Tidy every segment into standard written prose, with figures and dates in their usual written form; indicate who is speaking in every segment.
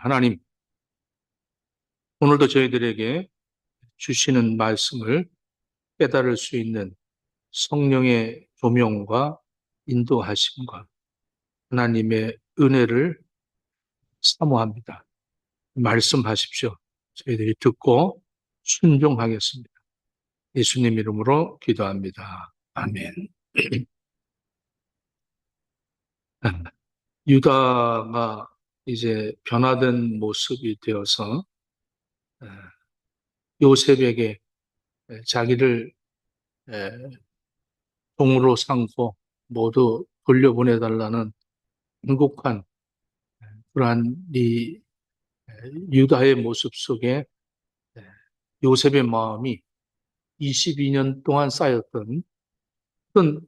Speaker 1: 하나님, 오늘도 저희들에게 주시는 말씀을 깨달을 수 있는 성령의 조명과 인도하심과 하나님의 은혜를 사모합니다. 말씀하십시오. 저희들이 듣고 순종하겠습니다. 예수님 이름으로 기도합니다. 아멘. 유다가 이제 변화된 모습이 되어서 요셉에게 자기를 종으로 삼고 모두 돌려보내달라는 행복한 그러한 이 유다의 모습 속에 요셉의 마음이 22년 동안 쌓였던 큰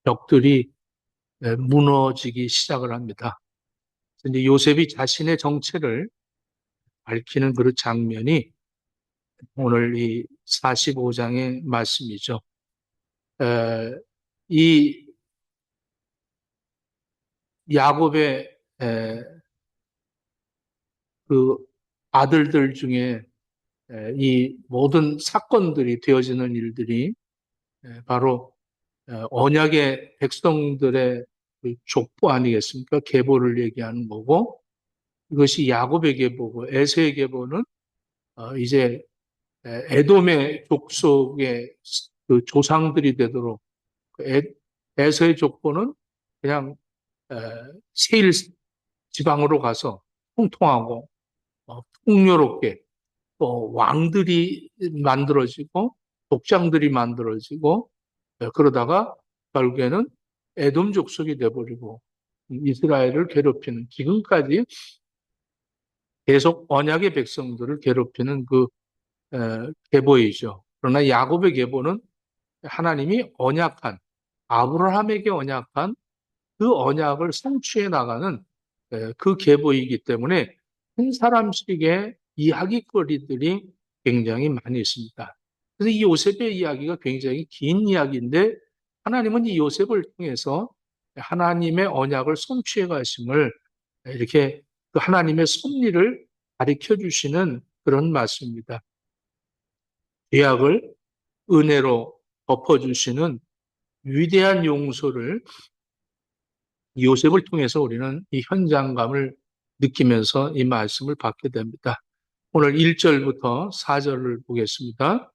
Speaker 1: 벽들이 무너지기 시작을 합니다. 이제 요셉이 자신의 정체를 밝히는 그런 장면이 오늘 이 45장의 말씀이죠. 이 야곱의 그 아들들 중에 이 모든 사건들이 되어지는 일들이 바로 언약의 백성들의 그 족보 아니겠습니까? 계보를 얘기하는 거고 이것이 야곱의 계보고 에서의 계보는 이제 에돔의 족속의 그 조상들이 되도록 에서의 족보는 그냥 세일 지방으로 가서 통통하고 풍요롭게 또 왕들이 만들어지고 독장들이 만들어지고 그러다가 결국에는 에돔 족속이 돼버리고 이스라엘을 괴롭히는 지금까지 계속 언약의 백성들을 괴롭히는 그 계보이죠. 그러나 야곱의 계보는 하나님이 언약한 아브라함에게 언약한 그 언약을 성취해 나가는 그 계보이기 때문에 한 사람씩의 이야기거리들이 굉장히 많이 있습니다. 그래서 이 요셉의 이야기가 굉장히 긴 이야기인데 하나님은 이 요셉을 통해서 하나님의 언약을 성취해 가심을 이렇게 그 하나님의 섭리를 가르쳐 주시는 그런 말씀입니다. 죄악을 은혜로 덮어주시는 위대한 용서를 요셉을 통해서 우리는 이 현장감을 느끼면서 이 말씀을 받게 됩니다. 오늘 1절부터 4절을 보겠습니다.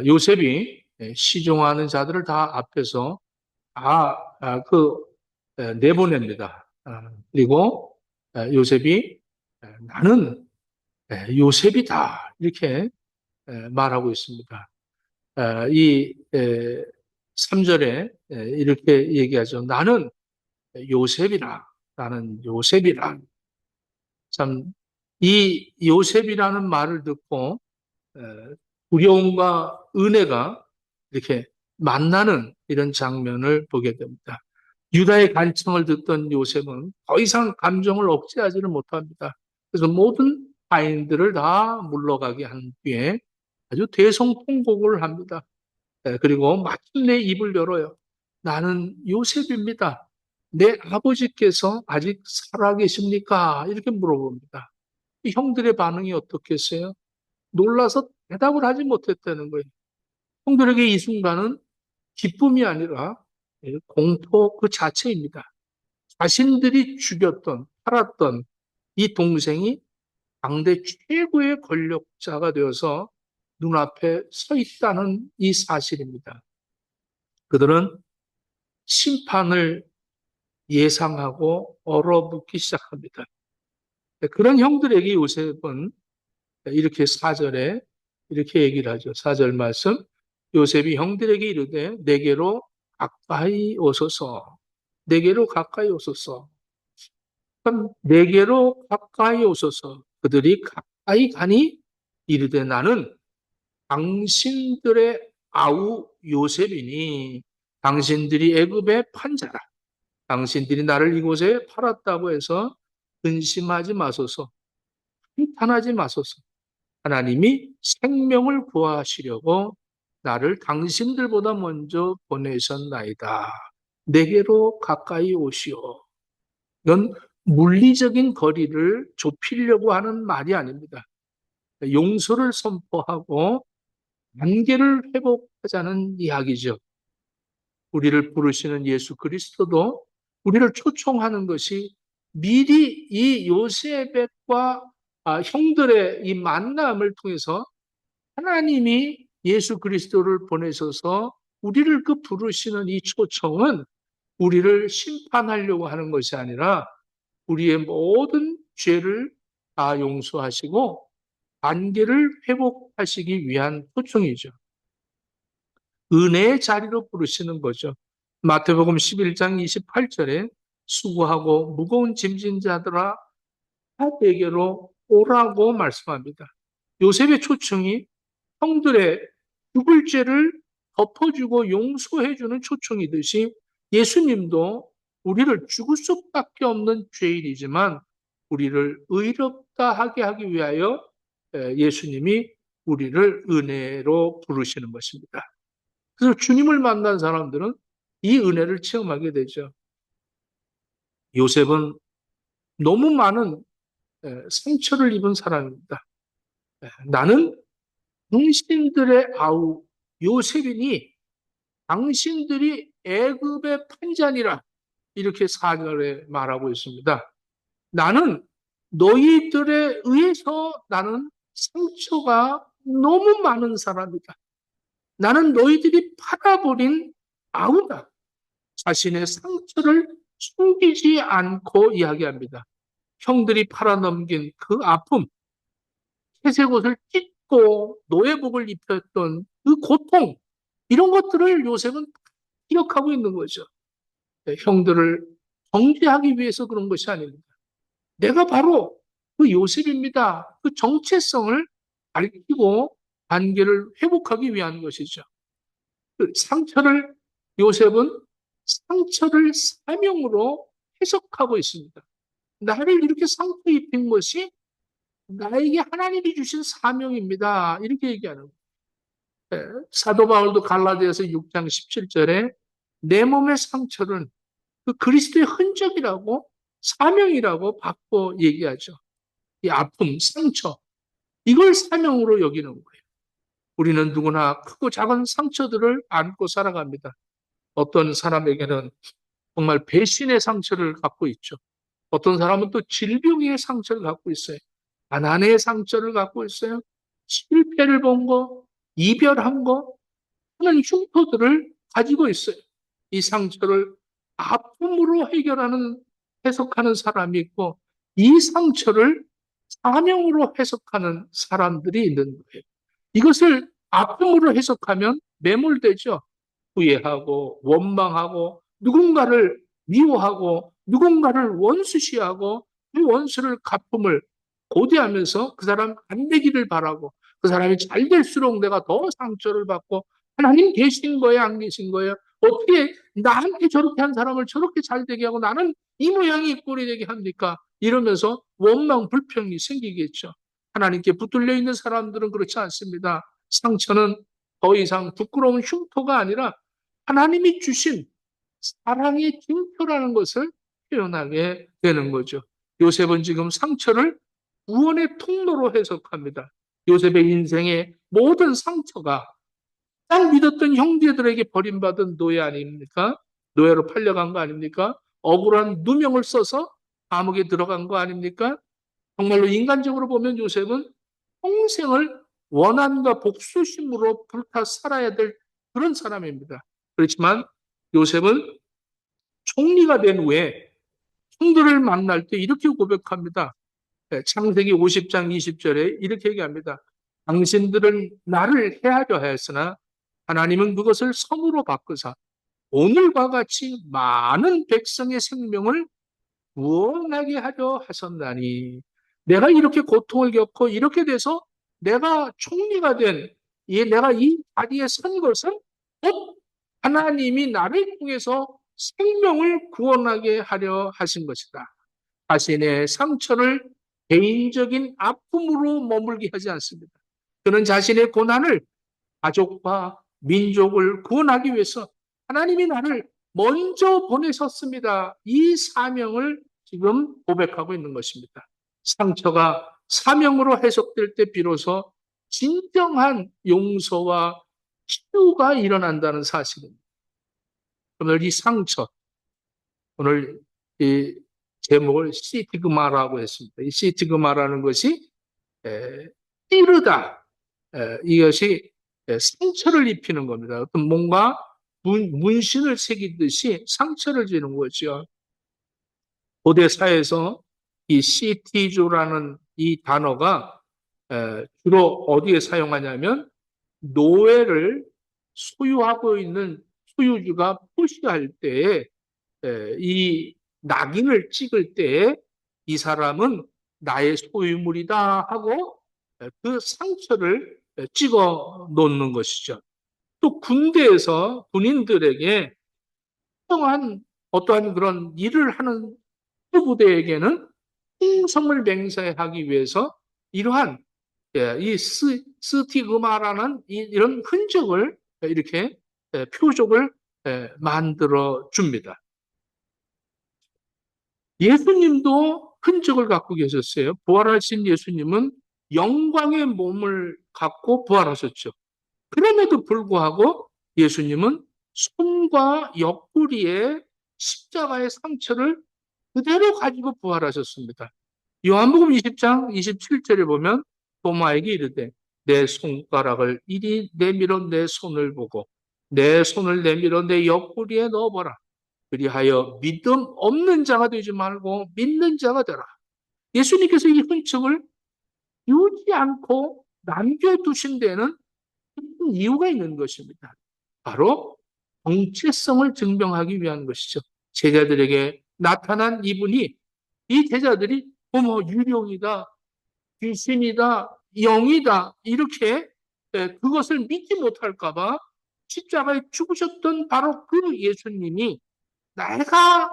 Speaker 1: 요셉이 시종하는 자들을 다 앞에서 내보냅니다. 그리고 요셉이 나는 요셉이다 이렇게 말하고 있습니다. 이 3절에 이렇게 얘기하죠. 나는 요셉이라. 나는 요셉이라. 참, 이 요셉이라는 말을 듣고 두려움과 은혜가 이렇게 만나는 이런 장면을 보게 됩니다. 유다의 간청을 듣던 요셉은 더 이상 감정을 억제하지를 못합니다. 그래서 모든 하인들을 다 물러가게 한 뒤에 아주 대성통곡을 합니다. 그리고 마침내 입을 열어요. 나는 요셉입니다. 내 아버지께서 아직 살아계십니까? 이렇게 물어봅니다. 이 형들의 반응이 어떻겠어요? 놀라서 대답을 하지 못했다는 거예요. 형들에게 이 순간은 기쁨이 아니라 공포 그 자체입니다. 자신들이 죽였던, 팔았던 이 동생이 당대 최고의 권력자가 되어서 눈앞에 서 있다는 이 사실입니다. 그들은 심판을 예상하고 얼어붙기 시작합니다. 그런 형들에게 요셉은 이렇게 4절에 이렇게 얘기를 하죠. 4절 말씀. 요셉이 형들에게 이르되 내게로 가까이 오소서. 내게로 가까이 오소서. 그럼 내게로 가까이 오소서. 그들이 가까이 가니 이르되 나는 당신들의 아우 요셉이니 당신들이 애굽의 판자라. 당신들이 나를 이곳에 팔았다고 해서 근심하지 마소서. 한탄하지 마소서. 하나님이 생명을 구하시려고 나를 당신들보다 먼저 보내셨나이다. 내게로 가까이 오시오. 이건 물리적인 거리를 좁히려고 하는 말이 아닙니다. 용서를 선포하고 관계를 회복하자는 이야기죠. 우리를 부르시는 예수 그리스도도 우리를 초청하는 것이 미리 이 요셉과 형들의 이 만남을 통해서 하나님이 예수 그리스도를 보내셔서 우리를 그 부르시는 이 초청은 우리를 심판하려고 하는 것이 아니라 우리의 모든 죄를 다 용서하시고 관계를 회복하시기 위한 초청이죠. 은혜의 자리로 부르시는 거죠. 마태복음 11장 28절에 수고하고 무거운 짐진 자들아 다 내게로 오라고 말씀합니다. 요셉의 초청이 형들의 죽을 죄를 덮어주고 용서해주는 초청이듯이 예수님도 우리를 죽을 수밖에 없는 죄인이지만 우리를 의롭다 하게 하기 위하여 예수님이 우리를 은혜로 부르시는 것입니다. 그래서 주님을 만난 사람들은 이 은혜를 체험하게 되죠. 요셉은 너무 많은 상처를 입은 사람입니다. 나는 당신들의 아우 요셉이니 당신들이 애굽의 판잔이라 이렇게 4절에 말하고 있습니다. 나는 너희들에 의해서 나는 상처가 너무 많은 사람이다. 나는 너희들이 팔아버린 아우다. 자신의 상처를 숨기지 않고 이야기합니다. 형들이 팔아넘긴 그 아픔, 회색 옷을 찢고 노예복을 입혔던 그 고통, 이런 것들을 요셉은 기억하고 있는 거죠. 형들을 정죄하기 위해서 그런 것이 아닙니다. 내가 바로 그 요셉입니다. 그 정체성을 밝히고 관계를 회복하기 위한 것이죠. 그 상처를 요셉은 상처를 사명으로 해석하고 있습니다. 나를 이렇게 상처 입힌 것이 나에게 하나님이 주신 사명입니다. 이렇게 얘기하는 거예요. 사도 바울도 갈라디아서 6장 17절에 내 몸의 상처는 그 그리스도의 흔적이라고 사명이라고 바꿔 얘기하죠. 이 아픔, 상처, 이걸 사명으로 여기는 거예요. 우리는 누구나 크고 작은 상처들을 안고 살아갑니다. 어떤 사람에게는 정말 배신의 상처를 갖고 있죠. 어떤 사람은 또 질병의 상처를 갖고 있어요. 가난의 상처를 갖고 있어요. 실패를 본 거, 이별한 거, 하는 흉터들을 가지고 있어요. 이 상처를 아픔으로 해석하는 사람이 있고, 이 상처를 사명으로 해석하는 사람들이 있는 거예요. 이것을 아픔으로 해석하면 매몰되죠. 후회하고, 원망하고, 누군가를 미워하고, 누군가를 원수시하고, 그 원수를 갚음을 고대하면서 그 사람 안 되기를 바라고, 그 사람이 잘 될수록 내가 더 상처를 받고, 하나님 계신 거예요, 안 계신 거예요? 어떻게 나한테 저렇게 한 사람을 저렇게 잘 되게 하고 나는 이 모양이 이 꼴이 되게 합니까? 이러면서 원망, 불평이 생기겠죠. 하나님께 붙들려 있는 사람들은 그렇지 않습니다. 상처는 더 이상 부끄러운 흉터가 아니라 하나님이 주신 사랑의 징표라는 것을 표현하게 되는 거죠. 요셉은 지금 상처를 구원의 통로로 해석합니다. 요셉의 인생의 모든 상처가 딱 믿었던 형제들에게 버림받은 노예 아닙니까? 노예로 팔려간 거 아닙니까? 억울한 누명을 써서 감옥에 들어간 거 아닙니까? 정말로 인간적으로 보면 요셉은 평생을 원한과 복수심으로 불타 살아야 될 그런 사람입니다. 그렇지만 요셉은 총리가 된 후에 형들을 만날 때 이렇게 고백합니다. 창세기 50장 20절에 이렇게 얘기합니다. 당신들은 나를 해하려 하였으나 하나님은 그것을 선으로 바꾸사 오늘과 같이 많은 백성의 생명을 구원하게 하려 하셨나니 내가 이렇게 고통을 겪고 이렇게 돼서 내가 총리가 내가 이 자리에 선 것은 곧 하나님이 나를 통해서 생명을 구원하게 하려 하신 것이다. 자신의 상처를 개인적인 아픔으로 머물게 하지 않습니다. 그는 자신의 고난을 가족과 민족을 구원하기 위해서 하나님이 나를 먼저 보내셨습니다. 이 사명을 지금 고백하고 있는 것입니다. 상처가 사명으로 해석될 때 비로소 진정한 용서와 치유가 일어난다는 사실입니다. 오늘 이 상처, 오늘 이 제목을 시티그마라고 했습니다. 이 시티그마라는 것이 찌르다, 이것이 상처를 입히는 겁니다. 어떤 뭔가 문신을 새기듯이 상처를 주는 거죠. 고대 사회에서 이 시티주라는 이 단어가 주로 어디에 사용하냐면 노예를 소유하고 있는 소유주가 포시할 때에 이 낙인을 찍을 때에 이 사람은 나의 소유물이다 하고 그 상처를 찍어 놓는 것이죠. 또 군대에서 군인들에게 특정한 어떠한 그런 일을 하는 부대에게는 충성을 맹세하기 위해서 이러한 이 스티그마라는 이런 흔적을 이렇게 표적을 만들어 줍니다. 예수님도 흔적을 갖고 계셨어요. 부활하신 예수님은 영광의 몸을 갖고 부활하셨죠. 그럼에도 불구하고 예수님은 손과 옆구리에 십자가의 상처를 그대로 가지고 부활하셨습니다. 요한복음 20장 27절에 보면 도마에게 이르되 내 손가락을 이리 내밀어 내 손을 보고 내 손을 내밀어 내 옆구리에 넣어보라. 그리하여 믿음 없는 자가 되지 말고 믿는 자가 되라. 예수님께서 이 흔적을 지우지 않고 남겨두신 데는 이유가 있는 것입니다. 바로 정체성을 증명하기 위한 것이죠. 제자들에게 나타난 이분이 이 제자들이 어머 유령이다, 귀신이다, 영이다 이렇게 그것을 믿지 못할까 봐 십자가에 죽으셨던 바로 그 예수님이 내가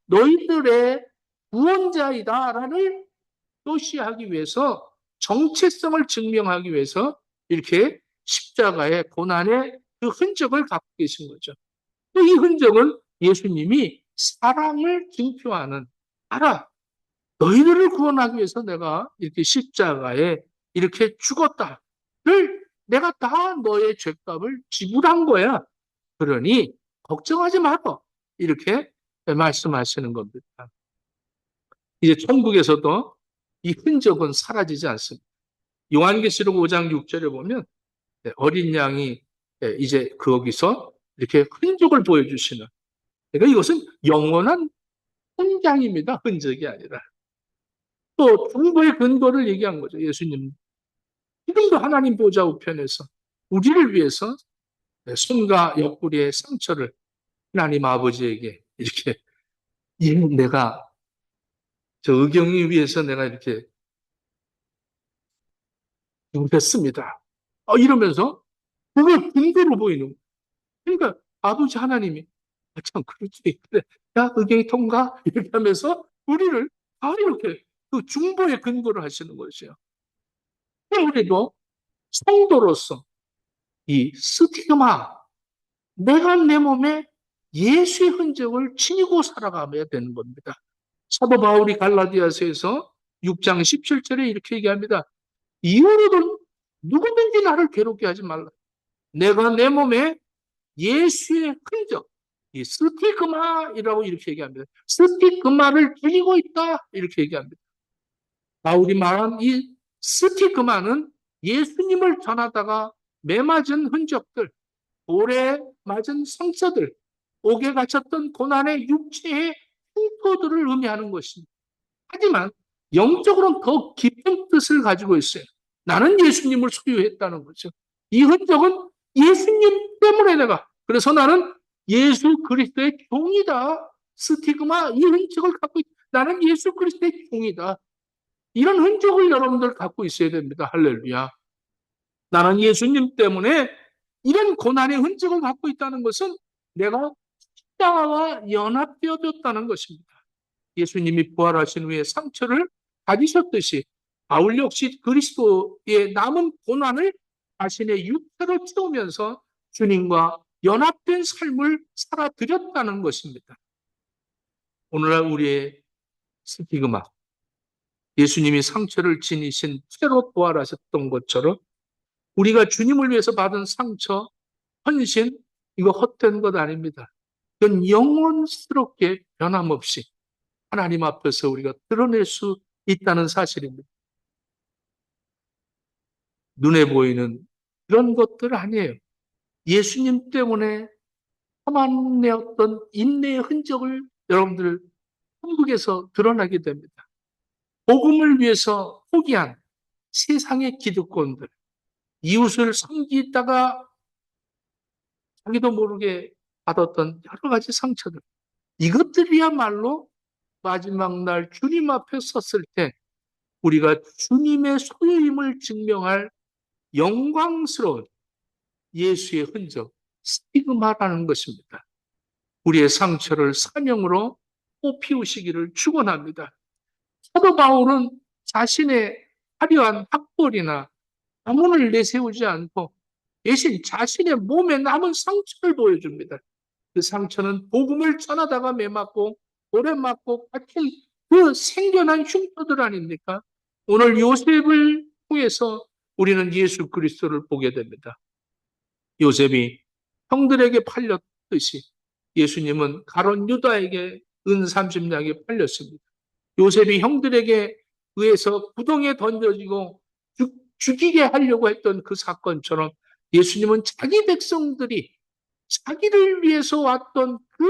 Speaker 1: 너희들의 구원자이다라는 표시하기 위해서 정체성을 증명하기 위해서 이렇게 십자가의 고난의 그 흔적을 갖고 계신 거죠. 또 이 흔적은 예수님이 사랑을 증표하는 알아. 너희들을 구원하기 위해서 내가 이렇게 십자가에 이렇게 죽었다를 내가 다 너의 죄값을 지불한 거야. 그러니 걱정하지 말고 이렇게 말씀하시는 겁니다. 이제 천국에서도 이 흔적은 사라지지 않습니다. 요한계시록 5장 6절에 보면 어린 양이 이제 거기서 이렇게 흔적을 보여주시는, 그러니까 이것은 영원한 훈장입니다. 흔적이 아니라. 또 중보의 근거를 얘기한 거죠. 예수님. 지금도 하나님 보좌 우편에서 우리를 위해서 손과 옆구리의 상처를 하나님 아버지에게 이렇게 내가 저 의경이 위해서 내가 이렇게 죽였습니다. 이러면서 그걸 근거로 보이는 거예요. 그러니까 아버지 하나님이 참 그렇지. 그래. 야 의경이 통과 이렇게 하면서 우리를 다 이렇게 그 중보의 근거를 하시는 것이요. 우리도 성도로서 이 스티그마, 내가 내 몸에 예수의 흔적을 지니고 살아가야 되는 겁니다. 사도 바울이 갈라디아서에서 6장 17절에 이렇게 얘기합니다. 이후로도 누구든지 나를 괴롭게 하지 말라. 내가 내 몸에 예수의 흔적, 이 스티그마이라고 이렇게 얘기합니다. 스티그마를 지니고 있다 이렇게 얘기합니다. 바울이 말한 이 스티그마는 예수님을 전하다가 매맞은 흔적들, 돌에 맞은 상처들, 옥에 갇혔던 고난의 육체의 흉터들을 의미하는 것입니다. 하지만 영적으로는 더 깊은 뜻을 가지고 있어요. 나는 예수님을 소유했다는 거죠. 이 흔적은 예수님 때문에 그래서 나는 예수 그리스도의 종이다. 스티그마, 이 흔적을 갖고 나는 예수 그리스도의 종이다. 이런 흔적을 여러분들 갖고 있어야 됩니다. 할렐루야. 나는 예수님 때문에 이런 고난의 흔적을 갖고 있다는 것은 내가 십자가와 연합되어졌다는 것입니다. 예수님이 부활하신 후에 상처를 가지셨듯이 바울 역시 그리스도의 남은 고난을 자신의 육체로 채우면서 주님과 연합된 삶을 살아드렸다는 것입니다. 오늘날 우리의 스티그마, 예수님이 상처를 지니신 채로 부활하셨던 것처럼 우리가 주님을 위해서 받은 상처, 헌신, 이거 헛된 것 아닙니다. 이건 영원스럽게 변함없이 하나님 앞에서 우리가 드러낼 수 있다는 사실입니다. 눈에 보이는 그런 것들 아니에요. 예수님 때문에 참아내었던 인내의 흔적을 여러분들 천국에서 드러나게 됩니다. 복음을 위해서 포기한 세상의 기득권들, 이웃을 섬기다가 자기도 모르게 받았던 여러 가지 상처들, 이것들이야말로 마지막 날 주님 앞에 섰을 때 우리가 주님의 소유임을 증명할 영광스러운 예수의 흔적, 스티그마라는 것입니다. 우리의 상처를 사명으로 꽃피우시기를 축원합니다. 사도 바울은 자신의 화려한 학벌이나 가문을 내세우지 않고 대신 자신의 몸에 남은 상처를 보여줍니다. 그 상처는 복음을 전하다가 매맞고 오래 맞고 갇힌 그 생겨난 흉터들 아닙니까? 오늘 요셉을 통해서 우리는 예수 그리스도를 보게 됩니다. 요셉이 형들에게 팔렸듯이 예수님은 가룟 유다에게 은 30냥에 팔렸습니다. 요셉이 형들에게 의해서 구덩이에 던져지고 죽이게 하려고 했던 그 사건처럼 예수님은 자기 백성들이 자기를 위해서 왔던 그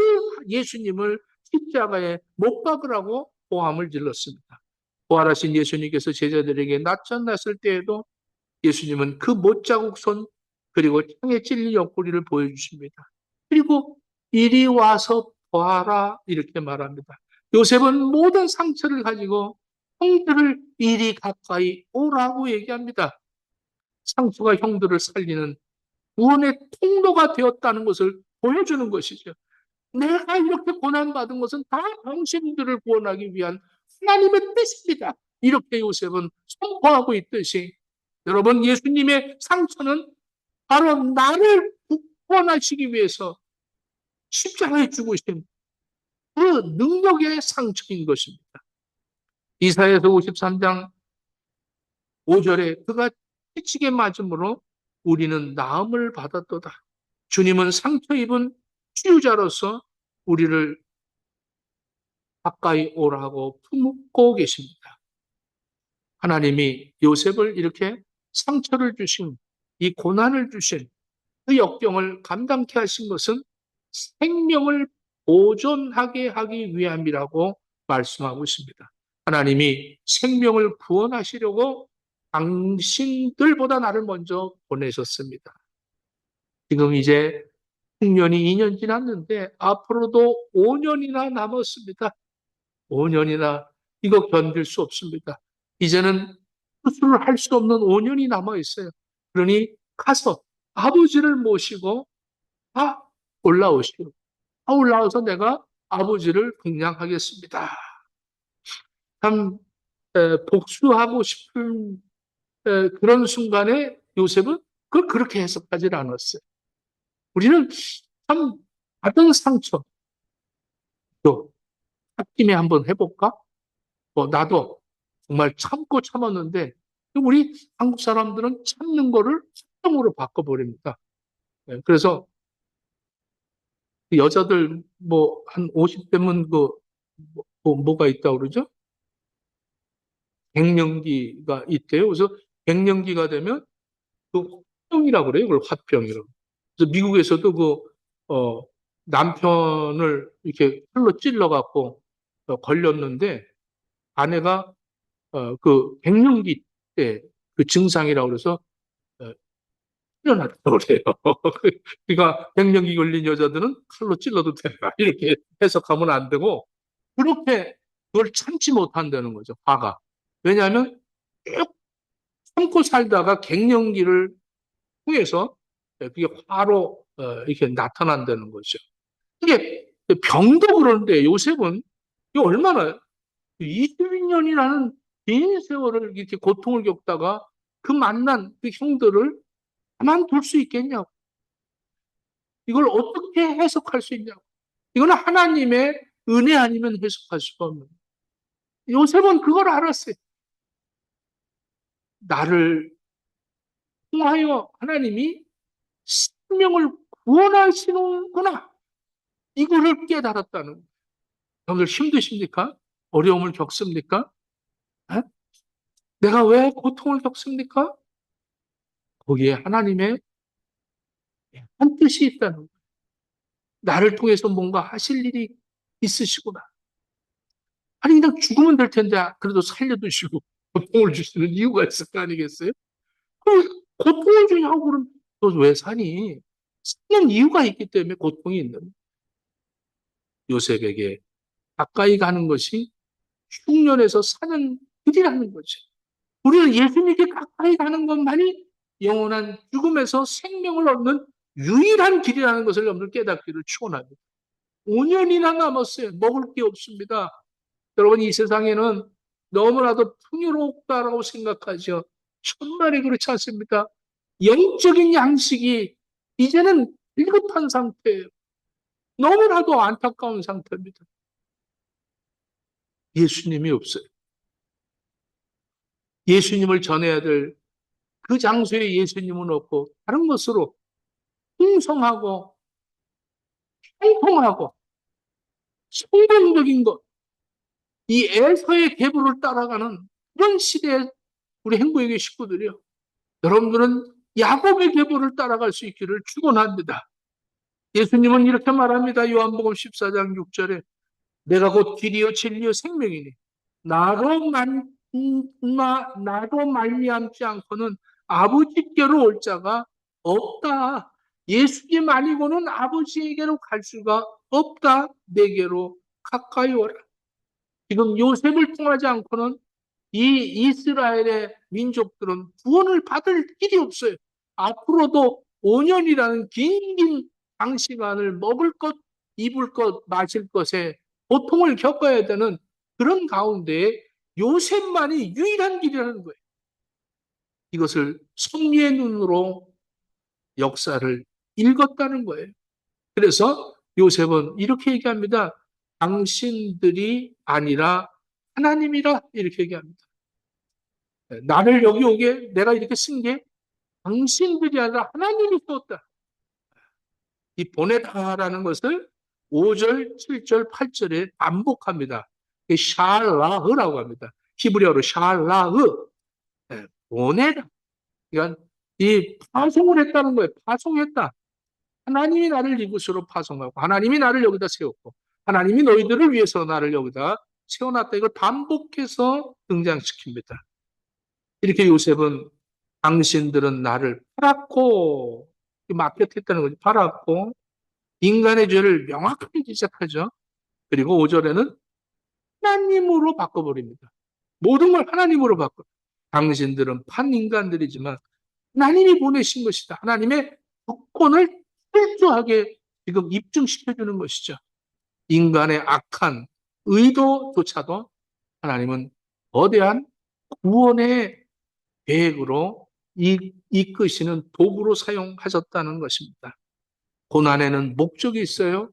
Speaker 1: 예수님을 십자가에 못 박으라고 고함을 질렀습니다. 부활하신 예수님께서 제자들에게 나타났을 때에도 예수님은 그 못자국 손 그리고 창에 찔린 옆구리를 보여주십니다. 그리고 이리 와서 보아라 이렇게 말합니다. 요셉은 모든 상처를 가지고 형들을 이리 가까이 오라고 얘기합니다. 상처가 형들을 살리는 구원의 통로가 되었다는 것을 보여주는 것이죠. 내가 이렇게 고난받은 것은 다 당신들을 구원하기 위한 하나님의 뜻입니다. 이렇게 요셉은 선포하고 있듯이 여러분 예수님의 상처는 바로 나를 구원하시기 위해서 십자가에 죽으신 그 능력의 상처인 것입니다. 이사야서 53장 5절에 그가 채찍에 맞음으로 우리는 나음을 받았도다. 주님은 상처 입은 치유자로서 우리를 가까이 오라고 품고 계십니다. 하나님이 요셉을 이렇게 상처를 주신 이 고난을 주신 그 역경을 감당케 하신 것은 생명을 보존하게 하기 위함이라고 말씀하고 있습니다. 하나님이 생명을 구원하시려고 당신들보다 나를 먼저 보내셨습니다. 지금 이제 6년이 2년 지났는데 앞으로도 5년이나 남았습니다. 5년이나 이거 견딜 수 없습니다. 이제는 수술을 할 수 없는 5년이 남아 있어요. 그러니 가서 아버지를 모시고 다 올라오시오. 올라와서 내가 아버지를 긍량하겠습니다. 참 복수하고 싶은 그런 순간에 요셉은 그걸 그렇게 해석하지 않았어요. 우리는 참 받은 상처 또 홧김에 한번 해볼까? 나도 정말 참고 참았는데 우리 한국 사람들은 참는 거를 합성으로 바꿔버립니다. 그래서 여자들 뭐 한 50대면 뭐가 있다고 그러죠? 갱년기가 있대요. 그래서 갱년기가 되면 그 화병이라고 그래요. 그걸 화병이라고. 그래서 미국에서도 남편을 이렇게 칼로 찔러갖고 걸렸는데 아내가 그 갱년기 때 그 증상이라고 그래서 어, 일어났다고 그래요. 그러니까 갱년기 걸린 여자들은 칼로 찔러도 된다. 이렇게 해석하면 안 되고 그렇게 그걸 참지 못한다는 거죠. 화가. 왜냐하면 쭉 참고 살다가 갱년기를 통해서 그게 화로 이렇게 나타난다는 거죠. 이게 병도 그런데 요셉은 이 얼마나 20년이라는 긴 세월을 이렇게 고통을 겪다가 그 만난 그 형들을 가만둘 수 있겠냐고. 이걸 어떻게 해석할 수 있냐고. 이거는 하나님의 은혜 아니면 해석할 수가 없는. 요셉은 그걸 알았어요. 나를 통하여 하나님이 생명을 구원하시는구나. 이거를 깨달았다는 거예요. 여러분들 힘드십니까? 어려움을 겪습니까? 에? 내가 왜 고통을 겪습니까? 거기에 하나님의 한 뜻이 있다는 거예요. 나를 통해서 뭔가 하실 일이 있으시구나. 아니, 그냥 죽으면 될 텐데, 그래도 살려두시고 고통을 주시는 이유가 있을 거 아니겠어요? 그 고통을 주냐고 그러면 너 왜 사니? 사는 이유가 있기 때문에 고통이 있는 요셉에게 가까이 가는 것이 흉년에서 사는 길이라는 거죠. 우리는 예수님께 가까이 가는 것만이 영원한 죽음에서 생명을 얻는 유일한 길이라는 것을 여러분들 깨닫기를 축원합니다. 5년이나 남았어요. 먹을 게 없습니다. 여러분 이 세상에는 너무나도 풍요롭다라고 생각하죠. 천만에 그렇지 않습니다. 영적인 양식이 이제는 비급한 상태예요. 너무나도 안타까운 상태입니다. 예수님이 없어요. 예수님을 전해야 될 그 장소에 예수님은 없고 다른 것으로 풍성하고 통통하고 성공적인 것, 이 에서의 계보를 따라가는 그런 시대에 우리 행복의 식구들이요. 여러분들은 야곱의 계보를 따라갈 수 있기를 축원합니다. 예수님은 이렇게 말합니다. 요한복음 14장 6절에 내가 곧 길이요 진리요 생명이니 나로 말미암지 않고는 아버지께로 올 자가 없다. 예수님 아니고는 아버지에게로 갈 수가 없다. 내게로 가까이 오라. 지금 요셉을 통하지 않고는 이 이스라엘의 민족들은 구원을 받을 길이 없어요. 앞으로도 5년이라는 긴 장시간을 먹을 것, 입을 것, 마실 것에 고통을 겪어야 되는 그런 가운데 요셉만이 유일한 길이라는 거예요. 이것을 섭리의 눈으로 역사를 읽었다는 거예요. 그래서 요셉은 이렇게 얘기합니다. 당신들이 아니라 하나님이라 이렇게 얘기합니다. 나를 여기 오게 내가 이렇게 쓴 게 당신들이 아니라 하나님이 썼다. 이 보내다라는 것을 5절, 7절, 8절에 반복합니다. 샬라흐라고 합니다. 히브리어로 샬라흐. 보내다. 그러니까 이 파송을 했다는 거예요. 파송했다. 하나님이 나를 이곳으로 파송하고 하나님이 나를 여기다 세웠고 하나님이 너희들을 위해서 나를 여기다 세워놨다. 이걸 반복해서 등장시킵니다. 이렇게 요셉은 당신들은 나를 팔았고 마켓했다는 거죠. 팔았고 인간의 죄를 명확하게 지적하죠. 그리고 5절에는 하나님으로 바꿔버립니다. 모든 걸 하나님으로 바꿔. 당신들은 판 인간들이지만 하나님이 보내신 것이다. 하나님의 주권을 철저하게 지금 입증시켜주는 것이죠. 인간의 악한 의도조차도 하나님은 거대한 구원의 계획으로 이끄시는 도구로 사용하셨다는 것입니다. 고난에는 목적이 있어요.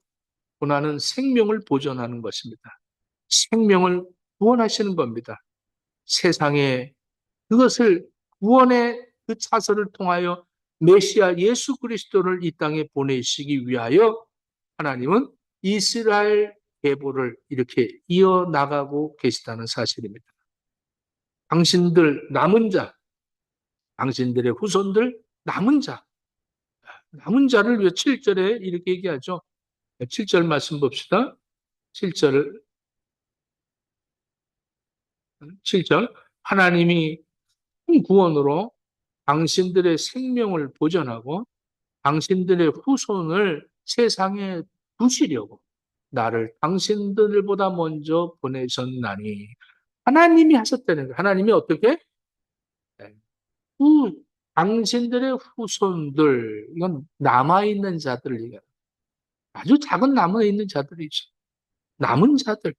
Speaker 1: 고난은 생명을 보존하는 것입니다. 생명을 구원하시는 겁니다. 세상에 그것을 구원의 그 차선을 통하여 메시아 예수 그리스도를 이 땅에 보내시기 위하여 하나님은 이스라엘 계보를 이렇게 이어나가고 계시다는 사실입니다. 당신들 남은 자, 당신들의 후손들 남은 자, 남은 자를 위해 7절에 이렇게 얘기하죠. 7절 말씀 봅시다. 7절, 7절. 하나님이 큰 구원으로 당신들의 생명을 보존하고 당신들의 후손을 세상에 두시려고 나를 당신들보다 먼저 보내셨나니 하나님이 하셨다는 거예요. 하나님이 어떻게? 후, 당신들의 후손들, 이건 남아있는 자들을 얘기해요. 아주 작은 남아있는 자들이죠. 남은 자들,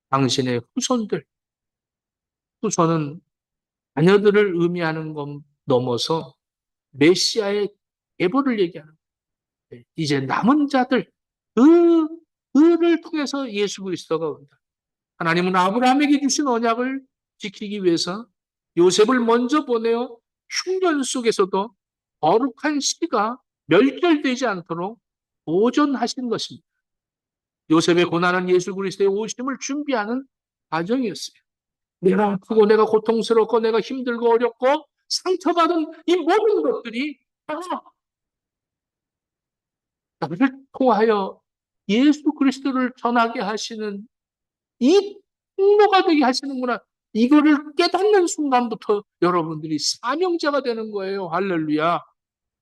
Speaker 1: 당신의 후손들, 후손은 자녀들을 의미하는 것 넘어서 메시아의 계보를 얘기하는 거예요. 이제 남은 자들, 그를 통해서 예수 그리스도가 온다. 하나님은 아브라함에게 주신 언약을 지키기 위해서 요셉을 먼저 보내어 흉년 속에서도 거룩한 씨가 멸절되지 않도록 보존하신 것입니다. 요셉의 고난은 예수 그리스도의 오심을 준비하는 과정이었어요. 내가 아프고 내가 고통스럽고 내가 힘들고 어렵고 상처받은 이 모든 것들이 다 나를 통하여 예수 그리스도를 전하게 하시는 이 통로가 되게 하시는구나. 이거를 깨닫는 순간부터 여러분들이 사명자가 되는 거예요. 할렐루야.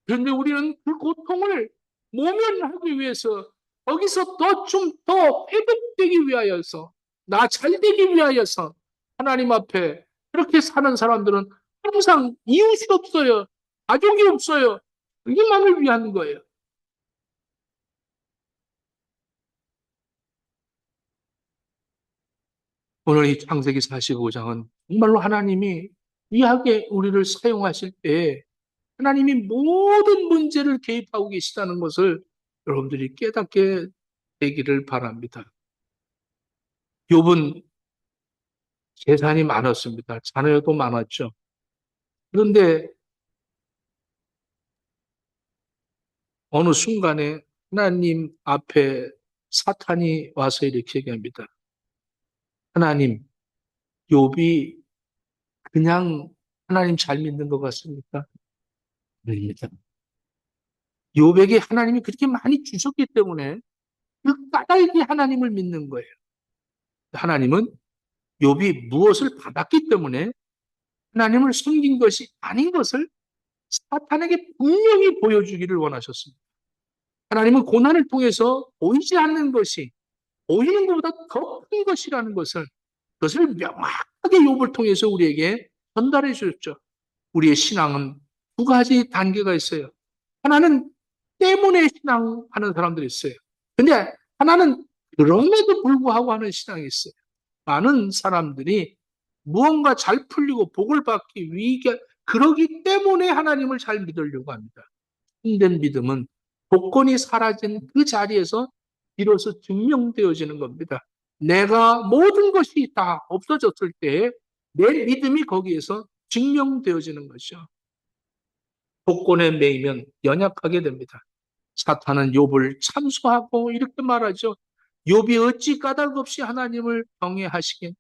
Speaker 1: 그런데 우리는 그 고통을 모면하기 위해서 거기서 좀 더 회복되기 위하여서 나 잘되기 위하여서 하나님 앞에 그렇게 사는 사람들은 항상 이웃이 없어요. 가족이 없어요. 이만을 위한 거예요. 오늘 이 창세기 45장은 정말로 하나님이 귀하게 우리를 사용하실 때 하나님이 모든 문제를 개입하고 계시다는 것을 여러분들이 깨닫게 되기를 바랍니다. 욥은 재산이 많았습니다. 자녀도 많았죠. 그런데 어느 순간에 하나님 앞에 사탄이 와서 이렇게 얘기합니다. 하나님, 욥이 그냥 하나님 잘 믿는 것 같습니까? 아닙니다. 욥에게 하나님이 그렇게 많이 주셨기 때문에 그 까닭에 하나님을 믿는 거예요. 하나님은 욥이 무엇을 받았기 때문에 하나님을 숨긴 것이 아닌 것을 사탄에게 분명히 보여주기를 원하셨습니다. 하나님은 고난을 통해서 보이지 않는 것이 보이는 것보다 더 큰 것이라는 것을 그것을 명확하게 욥을 통해서 우리에게 전달해 주셨죠. 우리의 신앙은 두 가지 단계가 있어요. 하나는 때문에 신앙하는 사람들이 있어요. 근데 하나는 그럼에도 불구하고 하는 신앙이 있어요. 많은 사람들이 무언가 잘 풀리고 복을 받기 위해 그러기 때문에 하나님을 잘 믿으려고 합니다. 힘든 믿음은 조건이 사라진 그 자리에서 비로소 증명되어지는 겁니다. 내가 모든 것이 다 없어졌을 때 내 믿음이 거기에서 증명되어지는 것이죠. 조건에 매이면 연약하게 됩니다. 사탄은 욥을 참소하고 이렇게 말하죠. 욥이 어찌 까닭 없이 하나님을 경외하시긴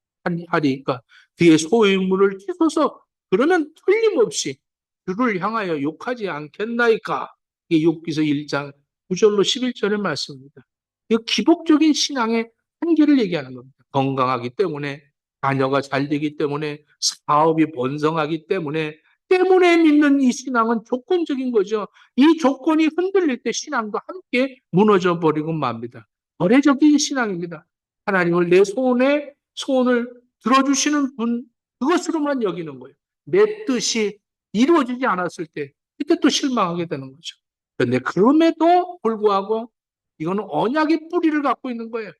Speaker 1: 하리까 그의 소유물을 찢어서 그러면 틀림없이 그를 향하여 욕하지 않겠나이까. 이게 욥기서 1장 9절로 11절의 말씀입니다. 이 기복적인 신앙의 한계를 얘기하는 겁니다. 건강하기 때문에 자녀가 잘 되기 때문에 사업이 번성하기 때문에 믿는 이 신앙은 조건적인 거죠. 이 조건이 흔들릴 때 신앙도 함께 무너져 버리고 맙니다. 거래적인 신앙입니다. 하나님을 내 소원을 들어주시는 분, 그것으로만 여기는 거예요. 내 뜻이 이루어지지 않았을 때, 그때 또 실망하게 되는 거죠. 그런데 그럼에도 불구하고 이거는 언약의 뿌리를 갖고 있는 거예요.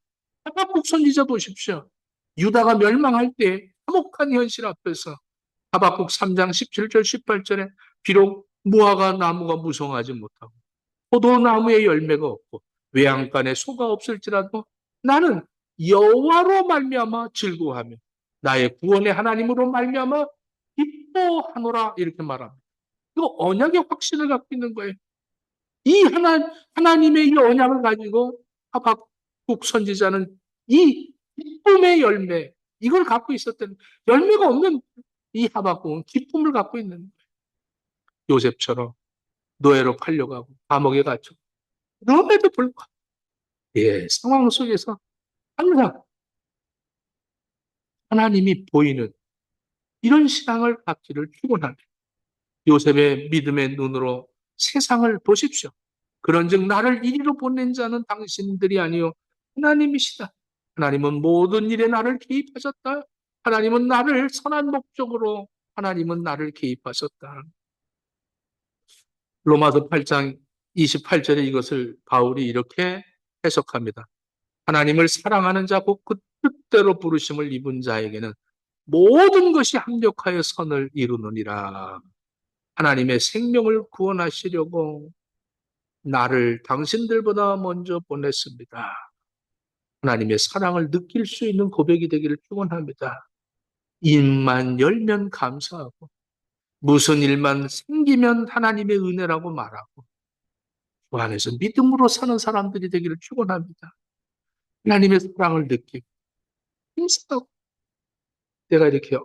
Speaker 1: 하박국 선지자 보십시오. 유다가 멸망할 때 화목한 현실 앞에서 하박국 3장 17절 18절에 비록 무화과 나무가 무성하지 못하고 포도나무에 열매가 없고 외양간에 소가 없을지라도 나는 여호와로 말미암아 즐거워하며 나의 구원의 하나님으로 말미암아 기뻐하노라 이렇게 말합니다. 이거 언약의 확신을 갖고 있는 거예요. 이 하나님의 이 언약을 가지고 하박국 선지자는 이 기쁨의 열매 이걸 갖고 있었던 열매가 없는 이 하박국은 기쁨을 갖고 있는 거예요. 요셉처럼 노예로 팔려가고 감옥에 갇혀 그럼에도 불구하고 상황 속에서 항상 하나님이 보이는 이런 신앙을 갖기를 축원합니다. 요셉의 믿음의 눈으로 세상을 보십시오. 그런즉 나를 이리로 보낸 자는 당신들이 아니요 하나님이시다. 하나님은 모든 일에 나를 개입하셨다. 하나님은 나를 선한 목적으로 하나님은 나를 개입하셨다. 로마서 8장 28절에 이것을 바울이 이렇게 해석합니다. 하나님을 사랑하는 자, 곧 그 뜻대로 부르심을 입은 자에게는 모든 것이 합력하여 선을 이루느니라. 하나님의 생명을 구원하시려고 나를 당신들보다 먼저 보냈습니다. 하나님의 사랑을 느낄 수 있는 고백이 되기를 축원합니다. 입만 열면 감사하고 무슨 일만 생기면 하나님의 은혜라고 말하고 그 안에서 믿음으로 사는 사람들이 되기를 축원합니다. 하나님의 사랑을 느끼고 감사하고 내가 이렇게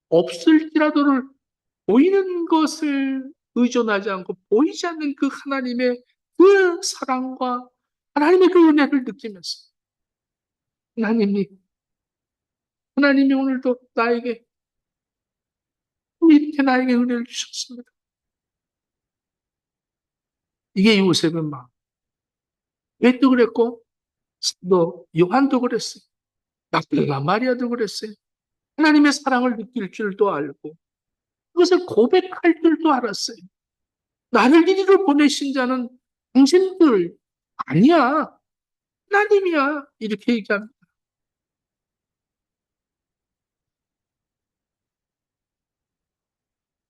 Speaker 1: 없을지라도를 보이는 것을 의존하지 않고 보이지 않는 그 하나님의 그 사랑과 하나님의 그 은혜를 느끼면서 하나님이 하나님이 오늘도 나에게 이렇게 나에게 은혜를 주셨습니다. 이게 요셉의 마음. 왜 또 그랬고 또 요한도 그랬어요. 막달라 마리아도 그랬어요. 하나님의 사랑을 느낄 줄도 알고 그것을 고백할 줄도 알았어요. 나를 이리로 보내신 자는 당신들 아니야. 하나님이야. 이렇게 얘기합니다.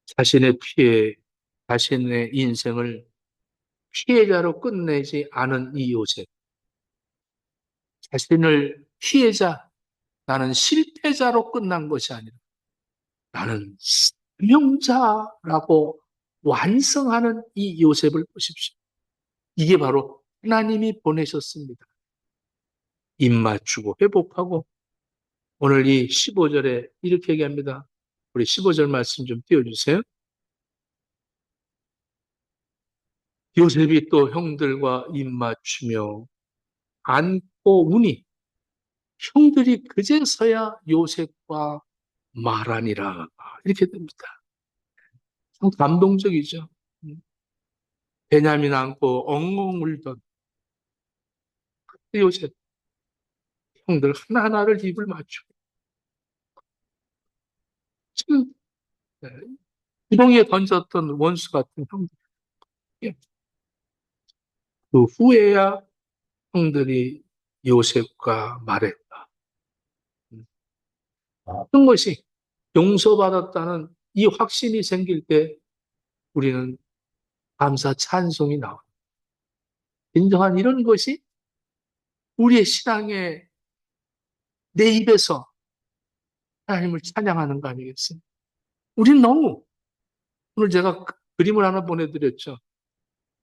Speaker 1: 자신의 피해, 자신의 인생을 피해자로 끝내지 않은 이 요셉. 자신을 피해자, 나는 실패자로 끝난 것이 아니라 나는 사명자라고 완성하는 이 요셉을 보십시오. 이게 바로 하나님이 보내셨습니다. 입 맞추고 회복하고 오늘 이 15절에 이렇게 얘기합니다. 우리 15절 말씀 좀 띄워주세요. 요셉이 또 형들과 입 맞추며 안고 우니 형들이 그제서야 요셉과 말하니라. 이렇게 됩니다. 참 감동적이죠. 베냐민 안고 엉엉 울던 그 요셉 형들 하나하나를 입을 맞추고 참 구덩이에 던졌던 원수 같은 형들. 그 후에야 형들이 요셉과 말했다. 어떤 것이 용서받았다는 이 확신이 생길 때 우리는 감사 찬송이 나와요. 진정한 이런 것이 우리의 신앙의 내 입에서 하나님을 찬양하는 거 아니겠어요? 우리는 너무 오늘 제가 그림을 하나 보내드렸죠.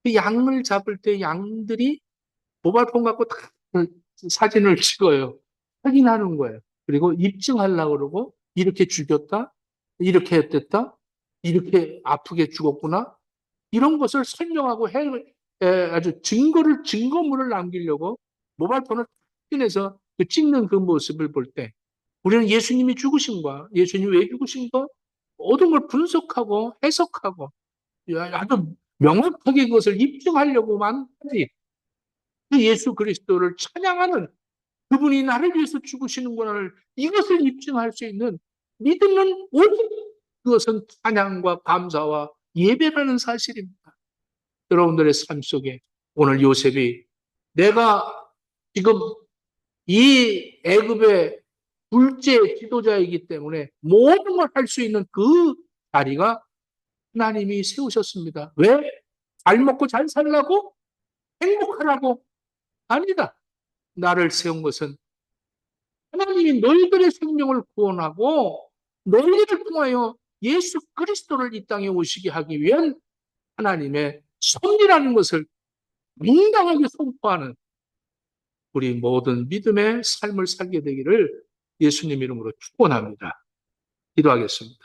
Speaker 1: 그 양을 잡을 때 양들이 모바일폰 갖고 다 사진을 찍어요. 확인하는 거예요. 그리고 입증하려고 그러고 이렇게 죽였다, 이렇게 했댔다, 이렇게 아프게 죽었구나 이런 것을 설명하고 아주 증거물을 남기려고 모바일폰을 확인해서 그 찍는 그 모습을 볼 때 우리는 예수님이 죽으신 거, 예수님이 왜 죽으신 거 모든 걸 분석하고 해석하고 아주 명확하게 그것을 입증하려고만 하지. 그 예수 그리스도를 찬양하는 그분이 나를 위해서 죽으시는구나를 이것을 입증할 수 있는 믿음은 오직 그것은 찬양과 감사와 예배라는 사실입니다. 여러분들의 삶 속에 오늘 요셉이 내가 지금 이 애굽의 둘째 지도자이기 때문에 모든 걸 할 수 있는 그 자리가 하나님이 세우셨습니다. 왜? 잘 먹고 잘 살라고? 행복하라고? 아니다. 나를 세운 것은 하나님이 너희들의 생명을 구원하고 너희들을 통하여 예수 그리스도를 이 땅에 오시게 하기 위한 하나님의 섭리라는 것을 당당하게 선포하는 우리 모든 믿음의 삶을 살게 되기를 예수님 이름으로 축원합니다. 기도하겠습니다.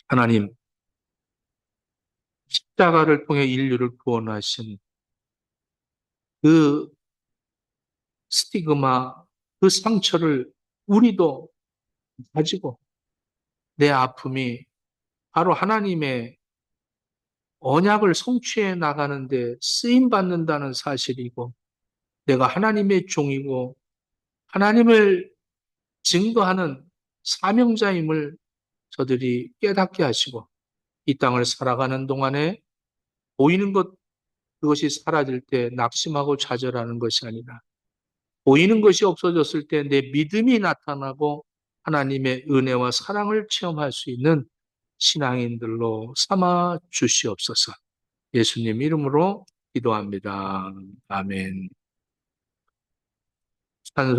Speaker 1: 하나님, 십자가를 통해 인류를 구원하신 그 스티그마, 그 상처를 우리도 가지고 내 아픔이 바로 하나님의 언약을 성취해 나가는데 쓰임 받는다는 사실이고 내가 하나님의 종이고 하나님을 증거하는 사명자임을 저들이 깨닫게 하시고 이 땅을 살아가는 동안에 보이는 것 그것이 사라질 때 낙심하고 좌절하는 것이 아니라 보이는 것이 없어졌을 때 내 믿음이 나타나고 하나님의 은혜와 사랑을 체험할 수 있는 신앙인들로 삼아 주시옵소서. 예수님 이름으로 기도합니다. 아멘. 찬송